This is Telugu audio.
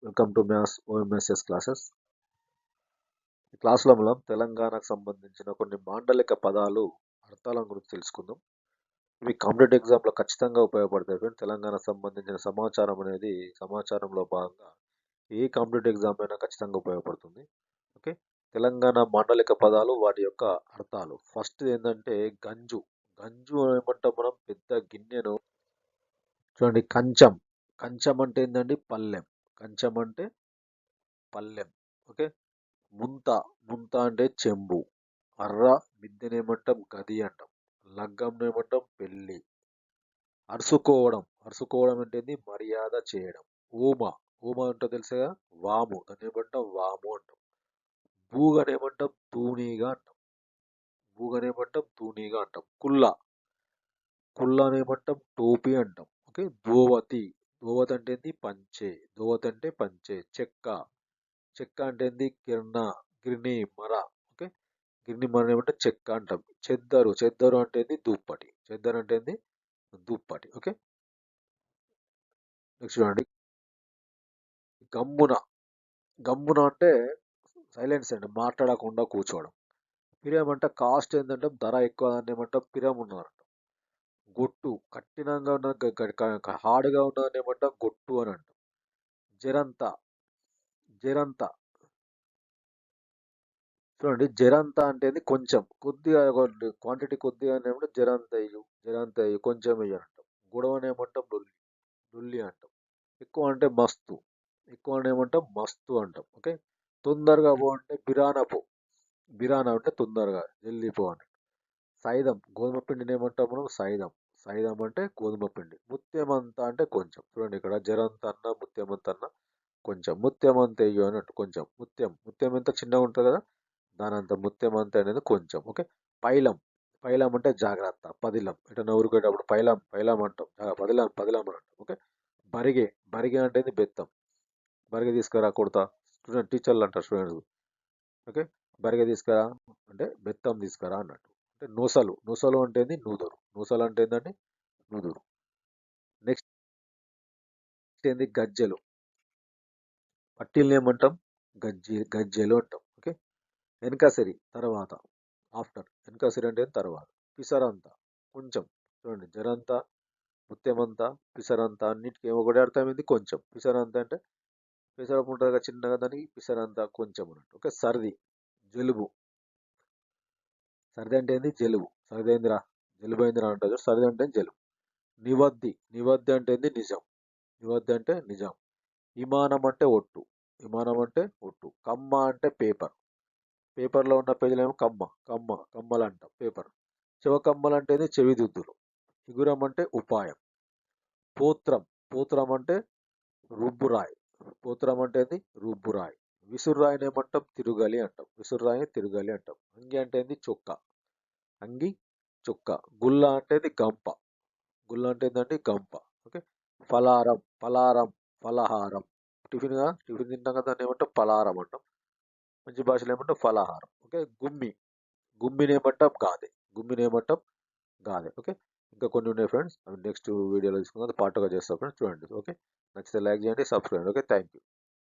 Welcome to maths OMSS classes. ఈ క్లాస్లో మనం తెలంగాణకు సంబంధించిన కొన్ని మాండలిక పదాలు అర్థాల గురించి తెలుసుకుందాం. ఇవి కాంపిటేటివ్ ఎగ్జామ్లో ఖచ్చితంగా ఉపయోగపడతాయి ఫ్రెండ్స్. తెలంగాణకు సంబంధించిన సమాచారం అనేది సమాచారంలో భాగంగా ఏ కాంపిటేటివ్ ఎగ్జామ్ అయినా ఖచ్చితంగా ఉపయోగపడుతుంది. ఓకే, తెలంగాణ మాండలిక పదాలు వాటి యొక్క అర్థాలు. ఫస్ట్ ఏంటంటే గంజు. గంజు ఏమంటాం మనం? పెద్ద గిన్నెను. చూడండి, కంచం. కంచం అంటే ఏంటండి? పల్లెం. కంచం అంటే పల్లెం. ఓకే, ముంత. ముంత అంటే చెంబు. అర్ర మిద్దెనేమంటాం? గది అంటాం. లగ్గం ఏమంటాం? పెళ్ళి. అరుసుకోవడం. అరుసుకోవడం అంటే ఏంది? మర్యాద చేయడం. ఊమ. ఊమ అంటే తెలుసుగా? వాము. దాన్ని ఏమంటాం? వాము అంటాం. బూగనేమంటాం? తూనీగా అంటాం. బూగనేమంటాం? తూనీగా అంటాం. కుల్ల. కుల్ల అనేమంటాం? టోపీ అంటాం. ఓకే, దోవతి. దోవతి అంటే ఏంది? పంచే. దోవతి అంటే పంచే. చెక్క. చెక్క అంటే ఏంది? కిరణ. గిర్ని మర. ఓకే, గిర్ని మర ఏమంటే చెక్క అంటాం. చెద్దరు. చెద్దరు అంటే ఏంది? దుప్పటి. చెద్దరు అంటే ఏంది? దుప్పటి. ఓకే, నెక్స్ట్ చూడండి. గమ్మున. గమ్మున అంటే సైలెన్స్ అండి, మాట్లాడకుండా కూర్చోవడం. పిరం అంటే కాస్ట్ ఏంటంటే ధర ఎక్కువ అని ఏమంటాం? పిరం ఉన్నారంట. గొట్టు. కఠినంగా ఉన్న హార్డ్గా ఉన్నదని ఏమంటాం? గొట్టు అని అంటాం. జరంత. జరంత. చూడండి, జరంత అంటే కొంచెం, కొద్దిగా క్వాంటిటీ కొద్దిగా ఏమంటే జరంత వేయు. జరంత వేయు, కొంచెం వేయు అంటాం. గొడవని ఏమంటాం? లొల్లి. లొల్లి అంటాం. ఎక్కువ అంటే మస్తు. ఎక్కువ అంటే ఏమంటాం? మస్తు అంటాం. ఓకే, తొందరగా పో అంటే బిరానా పో. బిరానా అంటే తొందరగా, జల్దీ పో అంటే. సైదం. గోధుమ పిండిని ఏమంటాం మనం? సైదం. సైదం అంటే గోధుమ పిండి. ముత్యమంత అంటే కొంచెం. చూడండి, ఇక్కడ జరంత అన్న ముత్యమంత అన్న కొంచెం. ముత్యమంత వేయు అని అంటే కొంచెం. ముత్యం. ముత్యం ఎంత చిన్నగా ఉంటుంది కదా, దానంత ముత్యం అంత అనేది కొంచెం. ఓకే, పైలం. పైలం అంటే జాగ్రత్త. పదిలం. ఇట్లా నవ్వురుకేటప్పుడు పైలం పైలం అంటాం. పదిలం పదిలం అని అంటాం. ఓకే, బరిగే. బరిగే అంటే బెత్తం. బరిగే తీసుకురా కొడతా. స్టూడెంట్ టీచర్లు అంటారు స్టూడెంట్స్. ఓకే, బరిగే తీసుకురా అంటే బెత్తం తీసుకురా అన్నట్టు. అంటే నూసలు. నూసలు అంటే నూదురు. నూసలు అంటే ఏంటంటే నూదురు. నెక్స్ట్ ఏంది? గజ్జెలు. పట్టీల్ని ఏమంటాం? గజ్జెలు అంటాం. ఓకే, వెనకసరి. తర్వాత. ఆఫ్టర్. వెనకసరి అంటే తర్వాత. పిసరంతా కొంచెం. చూడండి, జరంతా, ముత్యమంతా, పిసరంతా అన్నిటికీ ఒకటి అర్థమైంది కొంచెం. పిసరంతా అంటే పిసరపు ఉంటుంది కదా చిన్నగా, దానికి పిసరంతా కొంచెం అన్నట్టు. ఓకే, సర్ది. జలుబు. సర్ది అంటే జలుబు. సర్ది అయిందిరా, జలుబు అయిందిరా అంటారు. సర్ది అంటే జలుబు. నివద్ది. నివద్ది అంటే నిజం. నివద్ది అంటే నిజం. విమానం అంటే ఒట్టు. విమానం అంటే ఒట్టు. కమ్మ అంటే పేపర్. పేపర్లో ఉన్న పేజీలేమో కమ్మ. కమ్మ. కమ్మలు అంటాం పేపర్. చెవకమ్మలు అంటే చెవిదిద్దులు. ఇగురం అంటే ఉపాయం. పోత్రం. పోత్రం అంటే రుబ్బురాయి. పోత్రం అంటే రుబ్బురాయి. విసుర్రాయిని ఏమంటాం? తిరుగలి అంటాం. విసుర్రాయిని తిరుగలి అంటాం. అంగి అంటే చొక్క. అంగి చొక్క. గుల్ల అంటే గంప. గుల్ల అంటే గంప. ఓకే, ఫలారం. ఫలారం. ఫలహారం. టిఫిన్ తింటాం కదా, దాన్ని ఏమంటాం? ఫలారం అంటాం. మంచి భాషలో ఏమంటాం? ఫలహారం. ఓకే, గుమ్మి. గుమ్మిని ఏమంటాం? గాదె. గుమ్మిని ఏమంటాం? గాదె. ఓకే, ఇంకా కొన్ని ఉన్నాయి ఫ్రెండ్స్, అవి నెక్స్ట్ వీడియోలో తీసుకుందాం. పార్ట్గా చేస్తాం ఫ్రెండ్స్, చూడండి. ఓకే, నచ్చితే లైక్ చేయండి, సబ్స్క్రైబ్. Okay, thank you.